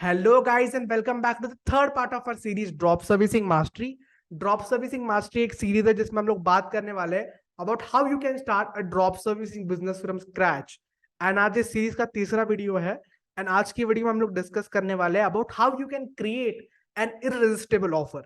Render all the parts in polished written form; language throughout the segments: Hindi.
Hello guys and welcome back to the third part of our series Drop Servicing Mastery. Drop Servicing Mastery एक सीरीज है जिसमें हम लोग बात करने वाले हैं about how you can start a drop servicing business from scratch. And आज इस सीरीज का तीसरा वीडियो है and आज की वीडियो में हम लोग डिस्कस करने वाले हैं about how you can create an irresistible offer.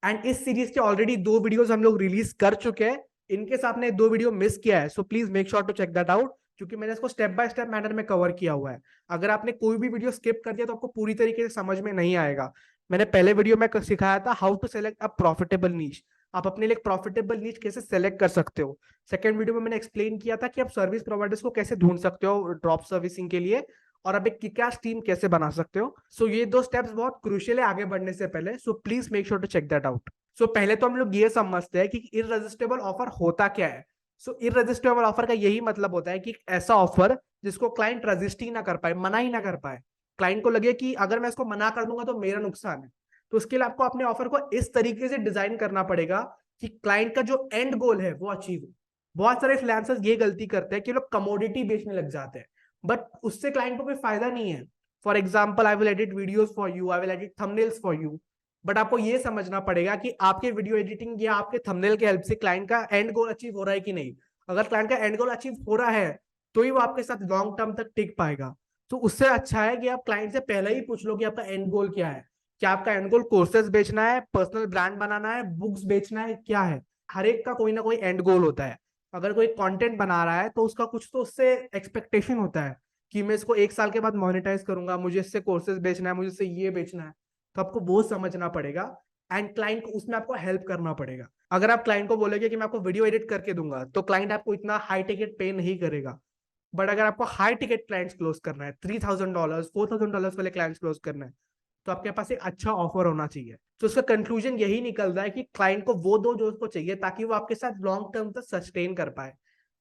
And इस सीरीज के ऑलरेडी 2 वीडियोस हम लोग रिलीज कर चुके हैं. इनकेस आपने 2 वीडियो मिस किया है so please make sure to check that out, क्योंकि मैंने इसको स्टेप बाय स्टेप मैनर में कवर किया हुआ है. अगर आपने कोई भी वीडियो स्किप कर दिया तो आपको पूरी तरीके से समझ में नहीं आएगा. मैंने पहले वीडियो में सिखाया था how to select a profitable niche. आप अपने लिए प्रॉफिटेबल नीश कैसे सेलेक्ट कर सकते हो. सेकंड वीडियो में मैंने एक्सप्लेन किया था कि आप सर्विस प्रोवाइडर्स को कैसे ढूंढ सकते हो ड्रॉप सर्विसिंग के लिए और आप एक किक-एस टीम कैसे बना सकते हो. सो ये 2 स्टेप्स बहुत क्रूशियल है आगे बढ़ने से पहले. So please make sure to check that out. So पहले तो हम लोग ये समझते हैं कि इररेजिस्टिबल ऑफर होता क्या है. सो इररेजिस्टिबल ऑफर का यही मतलब होता है कि ऐसा ऑफर जिसको क्लाइंट रजिस्ट ही ना कर पाए, मना ही ना कर पाए. क्लाइंट को लगे कि अगर मैं इसको मना कर दूंगा तो मेरा नुकसान है. तो उसके लिए आपको अपने ऑफर को इस तरीके से डिजाइन करना पड़ेगा कि क्लाइंट का जो एंड गोल है वो अचीव हो. बहुत सारे फ्रीलांसर्स ये गलती करते हैं कि लोग कमोडिटी बेचने लग जाते हैं, बट उससे क्लाइंट को कोई फायदा नहीं है. For example, I will edit videos for you, I will edit thumbnails for you, but आपको ये समझना पड़ेगा कि आपके वीडियो एडिटिंग या आपके थंबनेल के हेल्प से क्लाइंट का एंड गोल अचीव हो रहा है कि नहीं. अगर क्लाइंट का एंड गोल अचीव हो रहा है तो ही वो आपके साथ लॉन्ग टर्म तक टिक पाएगा. तो उससे अच्छा है कि आप क्लाइंट से पहले ही पूछ लो कि आपका एंड गोल क्या है. क्या आपका एंड गोल कोर्सेज बेचना है, पर्सनल ब्रांड बनाना है, बुक्स बेचना है, क्या है. हर एक का कोई ना कोई एंड गोल होता है. अगर कोई कंटेंट बना रहा है तो उसका कुछ तो उससे एक्सपेक्टेशन होता है कि मैं इसको 1 साल के बाद मोनेटाइज करूंगा, मुझे इससे कोर्सेज बेचना है, मुझे इससे ये बेचना है. तो आपको वो समझना पड़ेगा एंड क्लाइंट को उसमें आपको हेल्प करना पड़ेगा. अगर आप क्लाइंट को बोलोगे कि मैं आपको वीडियो एडिट करके दूंगा तो क्लाइंट आपको इतना हाई टिकट पे नहीं करेगा. बट अगर आपको हाई टिकट क्लाइंट्स क्लोज करना है, $3,000 $4,000 वाले क्लाइंट्स क्लोज करना है, तो आपके पास एक अच्छा ऑफर होना चाहिए. तो उसका कंक्लूजन यही निकलता है कि क्लाइंट को वो दो जो उसको चाहिए ताकि वो आपके साथ लॉन्ग टर्म तक सस्टेन कर पाए.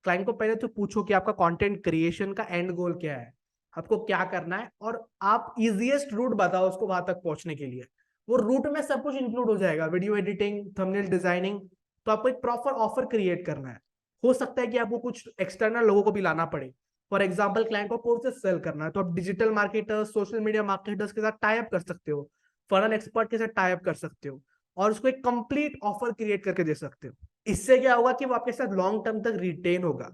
क्लाइंट को पहले तो पूछो कि आपका कंटेंट क्रिएशन का एंड गोल क्या है, आपको क्या करना है, और आप इजीएस्ट रूट बताओ उसको वहां तक पहुंचने के लिए. वो रूट में सब कुछ इंक्लूड हो जाएगा, वीडियो एडिटिंग, थंबनेल डिजाइनिंग. तो आपको एक प्रॉपर ऑफर क्रिएट करना है. हो सकता है कि आपको कुछ एक्सटर्नल लोगों को भी लाना पड़े. फॉर एग्जाम्पल, क्लाइंट को कोर्सेज सेल करना है तो आप digital marketers, social media marketers के साथ टाई अप कर सकते हो, फॉरेन एक्सपर्ट के साथ टाई अप कर सकते हो और उसको एक कंप्लीट ऑफर क्रिएट करके दे सकते हो. इससे क्या होगा कि वो आपके साथ लॉन्ग टर्म तक रिटेन होगा.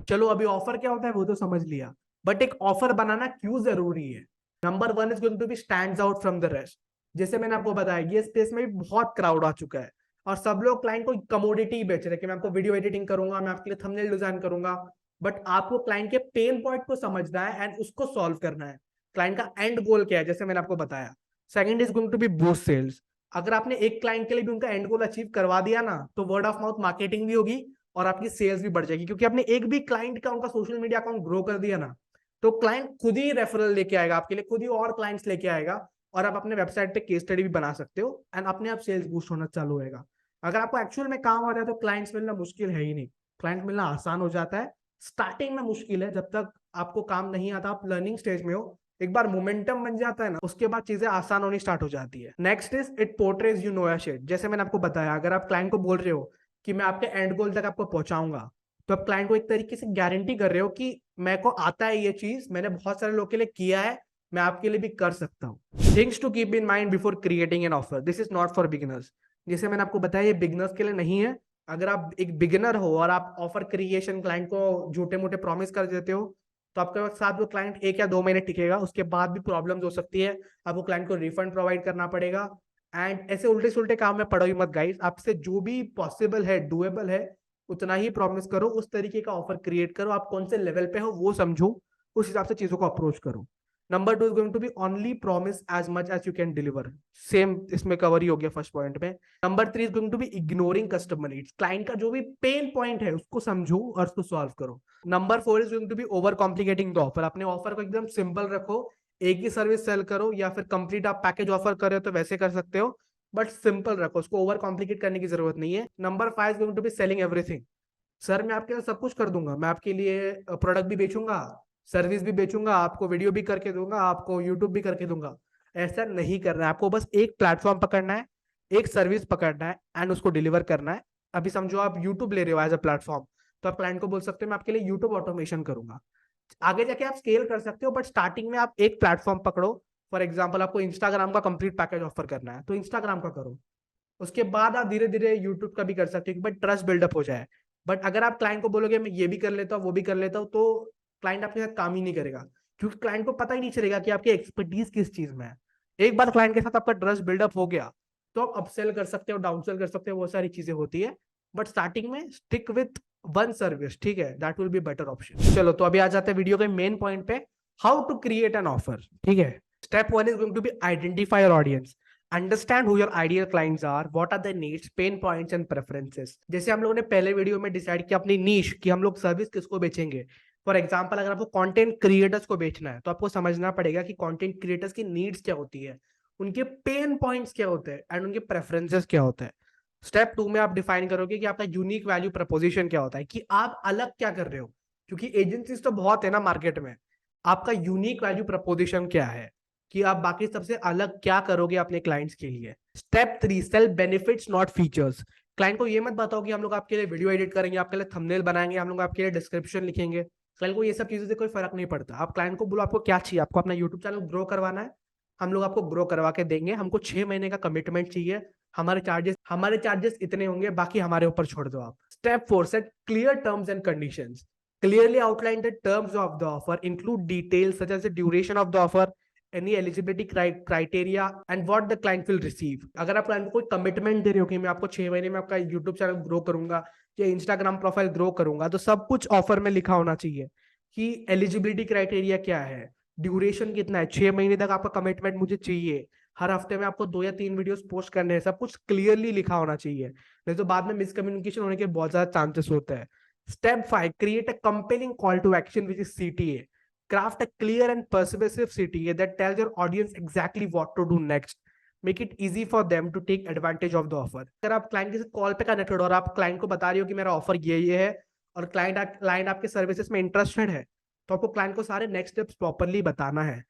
चलो, अभी ऑफर क्या होता है वो तो समझ लिया, बट एक ऑफर बनाना क्यों जरूरी है. Number 1 is going to be stands out from the rest. जैसे मैंने आपको बताया, ये स्पेस में भी बहुत क्राउड आ चुका है और सब लोग क्लाइंट को कमोडिटी बेच रहे हैं कि मैं आपको वीडियो एडिटिंग करूंगा, मैं आपके लिए थंबनेल डिजाइन करूंगा. बट आपको क्लाइंट के पेन पॉइंट को समझना है एंड उसको सॉल्व करना है. क्लाइंट का एंड गोल क्या है, जैसे मैंने आपको बताया. Second is going to be boost sales. अगर आपने एक क्लाइंट के लिए भी उनका एंड गोल अचीव करवा दिया ना, तो वर्ड ऑफ माउथ मार्केटिंग भी होगी और आपकी सेल्स भी बढ़ जाएगी, क्योंकि आपने एक भी क्लाइंट का उनका सोशल मीडिया अकाउंट ग्रो कर दिया ना, तो क्लाइंट खुद ही रेफरल लेके आएगा आपके लिए, खुद ही और क्लाइंट्स लेके आएगा और आप अपने वेबसाइट पे केस स्टडी भी बना सकते हो एंड अपने आप सेल्स बूस्ट होना चालू होगा. अगर आपको एक्चुअल में काम हो रहा है तो क्लाइंट्स मिलना मुश्किल है ही नहीं. क्लाइंट मिलना आसान हो जाता है. स्टार्टिंग में मुश्किल है, जब तक आपको काम नहीं आता, आप लर्निंग स्टेज में हो. एक बार मोमेंटम बन जाता है ना, उसके बाद चीजें आसान होनी स्टार्ट हो जाती है. Next is it portrays you know your shit. जैसे मैंने आपको बताया, अगर आप क्लाइंट को बोल रहे हो कि मैं आपके एंड गोल तक आपको पहुंचाऊंगा, तो आप क्लाइंट को एक तरीके से गारंटी कर रहे हो कि मेरे को आता है ये चीज, मैंने बहुत सारे लोगों के लिए किया है, मैं आपके लिए भी कर सकता हूँ. Things to keep in mind before creating an offer. This is not for beginners. जैसे मैंने आपको बताया, ये बिगिनर्स के लिए नहीं है. अगर आप एक बिगिनर हो और आप ऑफर क्रिएशन क्लाइंट को झूठे मोटे प्रॉमिस कर देते हो, तो आपके साथ वो क्लाइंट 1 या 2 महीने टिकेगा, उसके बाद भी प्रॉब्लम्स हो सकती है. आपको क्लाइंट को रिफंड प्रोवाइड करना पड़ेगा. एंड ऐसे उल्टे सुल्टे काम में पड़ो ही मत गाइस. आपसे जो भी पॉसिबल है, डुएबल है, उतना ही प्रॉमिस करो. उस तरीके का ऑफर क्रिएट करो. आप कौन से लेवल पे हो वो समझो, उस हिसाब से चीजों को अप्रोच करो. Number 2 is going to be only promise as much as you can deliver. Same इसमें कवर ही हो गया फर्स्ट पॉइंट में. Number 3 is going to be ignoring customer needs. Client का जो भी पेन पॉइंट है उसको समझो और उसको सॉल्व करो. Number 4 is going to be over complicating the offer. अपने ऑफर को एकदम सिंपल रखो. एक ही सर्विस सेल करो, या फिर कंप्लीट आप पैकेज ऑफर कर रहे हो तो वैसे कर सकते हो, बट सिंपल रखो. उसको ओवर कॉम्प्लिकेट करने की जरूरत नहीं है. Number 5 is going to be selling everything. Sir मैं आपके लिए सब कुछ कर दूंगा, मैं आपके लिए प्रोडक्ट भी बेचूंगा, सर्विस भी बेचूंगा, आपको वीडियो भी करके दूंगा, आपको यूट्यूब भी करके दूंगा. ऐसा नहीं करना है. आपको बस एक प्लेटफॉर्म पकड़ना है, एक सर्विस पकड़ना है एंड उसको डिलीवर करना है. अभी समझो आप यूट्यूब ले रहे हो एज अ प्लेटफॉर्म, तो आप क्लाइंट को बोल सकते हो मैं आपके लिए यूट्यूब ऑटोमेशन करूंगा. आगे जाके आप स्केल कर सकते हो, बट स्टार्टिंग में आप एक प्लेटफॉर्म पकड़ो, फॉर एग्जाम्पल आपको इंस्टाग्राम का कंप्लीट पैकेज ऑफर करना है तो इंस्टाग्राम का करो, उसके बाद आप धीरे धीरे यूट्यूब का भी कर सकते हो, बट ट्रस्ट बिल्डअप हो जाए। बट अगर आप क्लाइंट को बोलोगे मैं ये भी कर लेता हूँ वो भी कर लेता हूँ, तो क्लाइंट आपके साथ काम ही नहीं करेगा, क्योंकि क्लाइंट को पता ही नहीं चलेगा कि आपकी एक्सपर्टीज किस चीज में है। एक बार क्लाइंट के साथ आपका ट्रस्ट बिल्डअप हो गया तो आप अपसेल कर सकते हो, डाउनसेल कर सकते हो, वो सारी चीजें होती है। बट स्टार्टिंग में स्टिक विथ वन सर्विस, ठीक है, that will be better option. चलो तो अभी आ जाते हैं वीडियो के मेन पॉइंट पे, how to create an offer. ठीक है, step one is going to be identify your audience, understand who your ideal clients are, what are their needs, pain points and preferences. जैसे हम लोगों ने पहले वीडियो में डिसाइड किया अपनी नीश कि हम लोग सर्विस किसको बेचेंगे। फॉर एग्जांपल अगर आपको कंटेंट क्रिएटर्स को बेचना है तो आपको समझना पड़ेगा कि कंटेंट क्रिएटर्स की नीड्स क्या होती है, उनके पेन पॉइंट्स क्या होते हैं एंड उनके प्रेफरेंसेस क्या होते हैं। स्टेप 2 में आप डिफाइन करोगे कि आपका यूनिक वैल्यू प्रपोजिशन क्या होता है, कि आप अलग क्या कर रहे हो, क्योंकि एजेंसीज तो बहुत है ना मार्केट में। आपका यूनिक वैल्यू प्रपोजिशन क्या है, कि आप बाकी सबसे अलग क्या करोगे अपने क्लाइंट्स के लिए। Step 3, sell benefits not features. Client को ये मत बताओ कि हम लोग आपके लिए वीडियो एडिट करेंगे, आपके लिए थंबनेल बनाएंगे, हम लोग आपके लिए डिस्क्रिप्शन लिखेंगे। क्लाइंट को ये सब चीजों से कोई फर्क नहीं पड़ता। आप क्लाइंट को बोलो आपको क्या चाहिए, आपको अपना यूट्यूब चैनल ग्रो करवाना है, हम लोग आपको ग्रो करवा के देंगे, हमको 6 महीने का कमिटमेंट चाहिए, हमारे चार्जेस इतने होंगे, बाकी हमारे ऊपर छोड़ दो आप। Step 4, set clear terms and conditions. Clearly outline the terms of the offer, include details such as the duration of the offer, any eligibility criteria and what the client will receive. अगर आप क्लाइंट को कोई कमिटमेंट दे रहे हो कि मैं आपको 6 महीने में आपका यूट्यूब चैनल ग्रो करूंगा या इंस्टाग्राम प्रोफाइल ग्रो करूंगा, तो सब कुछ ऑफर में लिखा होना चाहिए कि एलिजिबिलिटी क्राइटेरिया क्या है, ड्यूरेशन कितना है, 6 महीने तक आपका कमिटमेंट मुझे चाहिए, हर हफ्ते में आपको 2 या 3 वीडियोस पोस्ट करने हैं, सब कुछ क्लियरली लिखा होना चाहिए, नहीं तो बाद में मिसकम्युनिकेशन होने के बहुत ज्यादा चांसेस होते हैं। Step 5, create a compelling call to action, which is CTA. Craft a clear and persuasive CTA that tells your audience exactly what to do next. Make it easy for them to take advantage of the offer. अगर आप क्लाइंट के साथ कॉल पे कनेक्टेड हो और आप क्लाइंट को बता रही हो कि मेरा ऑफर ये है और क्लाइंट आपके सर्विसेज में इंटरेस्टेड है, तो आपको क्लाइंट को सारे नेक्स्ट स्टेप्स प्रॉपरली बताना है।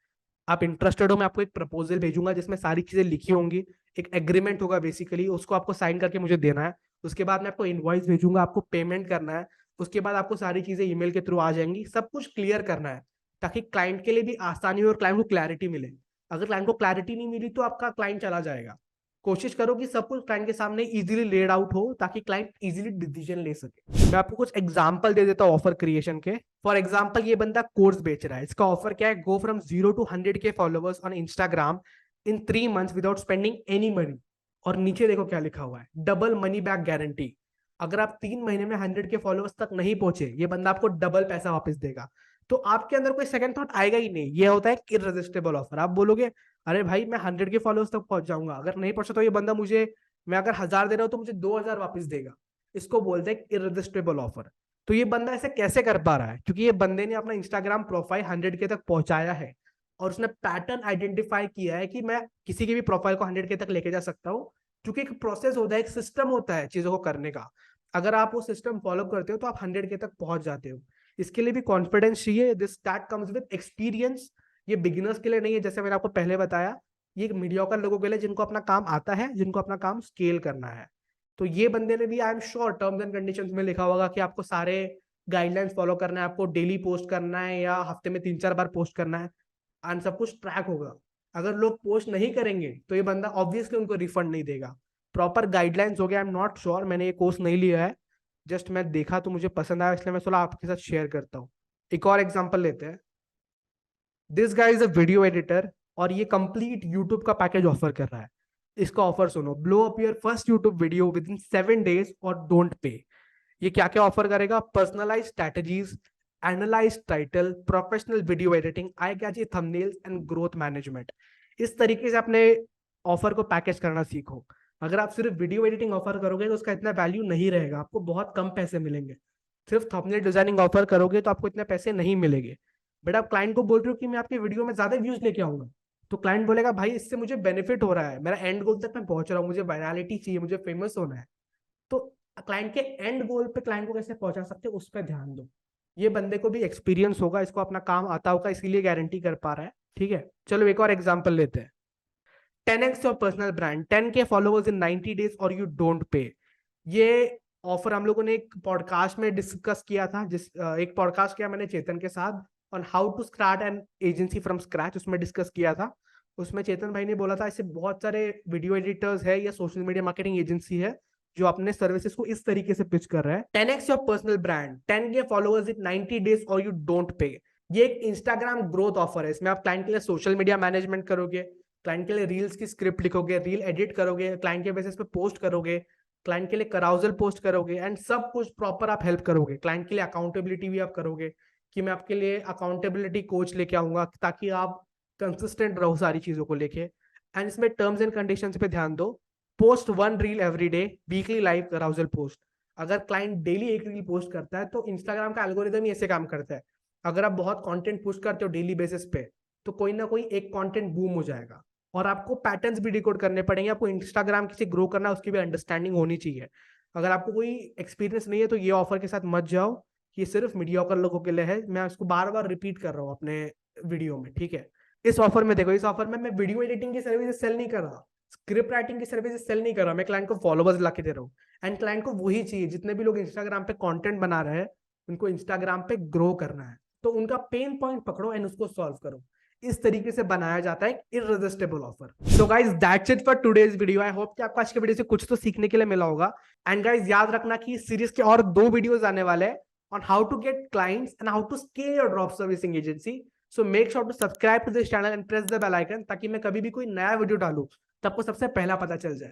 आप इंटरेस्टेड हो, मैं आपको एक प्रपोजल भेजूंगा जिसमें सारी चीजें लिखी होंगी, एक एग्रीमेंट होगा बेसिकली, उसको आपको साइन करके मुझे देना है। उसके बाद मैं आपको इनवॉइस भेजूंगा, आपको पेमेंट करना है, उसके बाद आपको सारी चीजें ईमेल के थ्रू आ जाएंगी। सब कुछ क्लियर करना है ताकि क्लाइंट के लिए भी आसानी हो और क्लाइंट को क्लैरिटी मिले। अगर क्लाइंट को क्लैरिटी नहीं मिली तो आपका क्लाइंट चला जाएगा। कोशिश करो कि सब कुछ क्लाइंट के सामने इजीली लेड आउट हो ताकि क्लाइंट इजीली डिसीजन ले सके। मैं आपको कुछ एग्जांपल दे देता हूँ ऑफर क्रिएशन के। फॉर एग्जांपल ये बंदा कोर्स बेच रहा है, इसका ऑफर क्या है, go from 0 to 100K followers on Instagram in 3 months without spending any money. और नीचे देखो क्या लिखा हुआ है, डबल मनी बैक गारंटी। अगर आप 3 महीने में 100K फॉलोअर्स तक नहीं पहुंचे, ये बंदा आपको डबल पैसा वापस देगा। तो आपके अंदर कोई सेकंड थॉट आएगा ही नहीं, ये होता है इररेजिस्टिबल ऑफर। आप बोलोगे अरे भाई मैं 100K फॉलोअर्स तक पहुंच जाऊंगा, अगर नहीं पहुंचा तो ये बंदा मुझे, मैं अगर 1000 दे रहा हूं तो मुझे 2000 वापस देगा। इसको बोलते हैं इररेजिस्टिबल ऑफर। तो ये बंदा ऐसे कैसे कर पा रहा है, क्योंकि ये बंदे ने अपना इंस्टाग्राम प्रोफाइल 100K तक पहुंचाया है और उसने पैटर्न आइडेंटिफाई किया है कि मैं किसी की भी प्रोफाइल को 100K तक लेके जा सकता हूँ, क्योंकि एक प्रोसेस होता है, एक सिस्टम होता है चीजों को करने का। अगर आप वो सिस्टम फॉलो करते हो तो आप 100K तक पहुंच जाते हो। इसके लिए भी कॉन्फिडेंस चाहिए, this that comes with experience. ये बिगिनर्स के लिए नहीं है, जैसे मैंने आपको पहले बताया, ये मीडियोकर लोगों के लिए जिनको अपना काम आता है, जिनको अपना काम स्केल करना है। तो ये बंदे ने भी I am sure terms and conditions में लिखा होगा कि आपको सारे गाइडलाइंस फॉलो करना है, आपको डेली पोस्ट करना है या हफ्ते में 3-4 बार पोस्ट करना है, एंड सब कुछ ट्रैक होगा। अगर लोग पोस्ट नहीं करेंगे तो ये बंदा ऑब्वियसली उनको रिफंड नहीं देगा। प्रॉपर गाइडलाइंस हो गया, आई एम नॉट श्योर, मैंने ये कोर्स नहीं लिया है, जस्ट मैं देखा तो मुझे पसंद आया, इसलिए मैं सोचा आपके साथ शेयर करता हूँ। एक और एग्जांपल लेते हैं। This guy is a video editor और ये कंप्लीट यूट्यूब का पैकेज ऑफर कर रहा है। इसका ऑफर सुनो, blow up your first YouTube video within 7 days और डोंट पे। ये क्या क्या ऑफर करेगा, personalise strategies, analyse title, professional video editing, eye catchy thumbnails and growth management. इस तरीके से अपने ऑफर को पैकेज करना सीखो। अगर आप सिर्फ वीडियो एडिटिंग ऑफर करोगे तो उसका इतना वैल्यू नहीं रहेगा, आपको बहुत कम पैसे मिलेंगे। सिर्फ थंबनेल डिजाइनिंग ऑफर करोगे तो आपको इतने पैसे नहीं मिलेंगे। बट आप क्लाइंट को बोल रहे हो कि मैं आपके वीडियो में ज्यादा व्यूज लेके आऊंगा, तो क्लाइंट बोलेगा भाई इससे मुझे बेनिफिट हो रहा है, मेरा एंड गोल तक मैं पहुंच रहा हूँ, मुझे वायरलिटी चाहिए, मुझे फेमस होना है। तो क्लाइंट के एंड गोल पे क्लाइंट को कैसे पहुंचा सकते हो उस पर ध्यान दो। ये बंदे को भी एक्सपीरियंस होगा, इसको अपना काम आता होगा, इसीलिए गारंटी कर पा रहा है। ठीक है, चलो एक और एग्जांपल लेते हैं। 10x your personal brand, 10K followers in 90 days और यू डोंट पे। ये ऑफर हम लोगों ने एक पॉडकास्ट में डिस्कस किया था, एक पॉडकास्ट किया मैंने चेतन के साथ on how to start an agency from scratch, उसमें डिस्कस किया था। उसमें चेतन भाई ने बोला था ऐसे बहुत सारे वीडियो एडिटर्स है या सोशल मीडिया मार्केटिंग एजेंसी है जो अपने सर्विसेज को इस तरीके से पिच कर रहा है। 10x your personal brand, 10K followers in 90 days और यू डोंट पे। ये एक इंस्टाग्राम ग्रोथ ऑफर है। इसमें आप क्लाइंट के लिए सोशल मीडिया मैनेजमेंट करोगे, क्लाइंट के लिए रील्स की स्क्रिप्ट लिखोगे, रील एडिट करोगे, क्लाइंट के बेसिस पे पोस्ट करोगे, क्लाइंट के लिए कराउजल पोस्ट करोगे एंड सब कुछ प्रॉपर आप हेल्प करोगे। क्लाइंट के लिए अकाउंटेबिलिटी भी आप करोगे कि मैं आपके लिए अकाउंटेबिलिटी कोच लेके आऊंगा ताकि आप कंसिस्टेंट रहो सारी चीजों को लेके। एंड इसमें टर्म्स एंड कंडीशंस पे ध्यान दो। Post 1 reel every day, weekly live कराउजल post. अगर क्लाइंट डेली एक रील पोस्ट करता है तो इंस्टाग्राम का एल्गोरिदम ही ऐसे काम करता है। अगर आप बहुत कंटेंट पुश करते हो डेली बेसिस पे तो कोई ना कोई एक कंटेंट बूम हो जाएगा। और आपको पैटर्न्स भी डिकोड करने पड़ेंगे। आपको इंस्टाग्राम किसी ग्रो करना है उसकी भी अंडरस्टैंडिंग होनी चाहिए। अगर आपको कोई एक्सपीरियंस नहीं है तो ये ऑफर के साथ मत जाओ। ये सिर्फ मीडियोकर लोगों के लिए है। मैं इसको बार बार रिपीट कर रहा हूँ अपने वीडियो में, ठीक है। इस ऑफर में देखो, इस ऑफर में मैं वीडियो एडिटिंग की सर्विस सेल नहीं कर रहा, स्क्रिप्ट राइटिंग की सर्विस सेल नहीं कर रहा, मैं क्लाइंट को फॉलोवर्स ला के दे रहा हूँ। एंड क्लाइंट को वही चाहिए, जितने भी लोग इंस्टाग्राम पे कंटेंट बना रहे हैं उनको इंस्टाग्राम पे ग्रो करना है। तो उनका पेन पॉइंट पकड़ो एंड उसको सॉल्व करो। इस तरीके से बनाया जाता है irresistible offer. So guys that's it for today's video. I hope कि आपको आज के वीडियो से कुछ तो सीखने के लिए मिला होगा। एंड गाइस याद रखना कि इस सीरीज के और 2 वीडियोस आने वाले हैं on how to get clients and how to scale your drop servicing agency. So make sure to subscribe to this channel and press the bell icon ताकि मैं कभी भी कोई नया वीडियो डालूं तो आपको सबसे पहला पता चल जाए।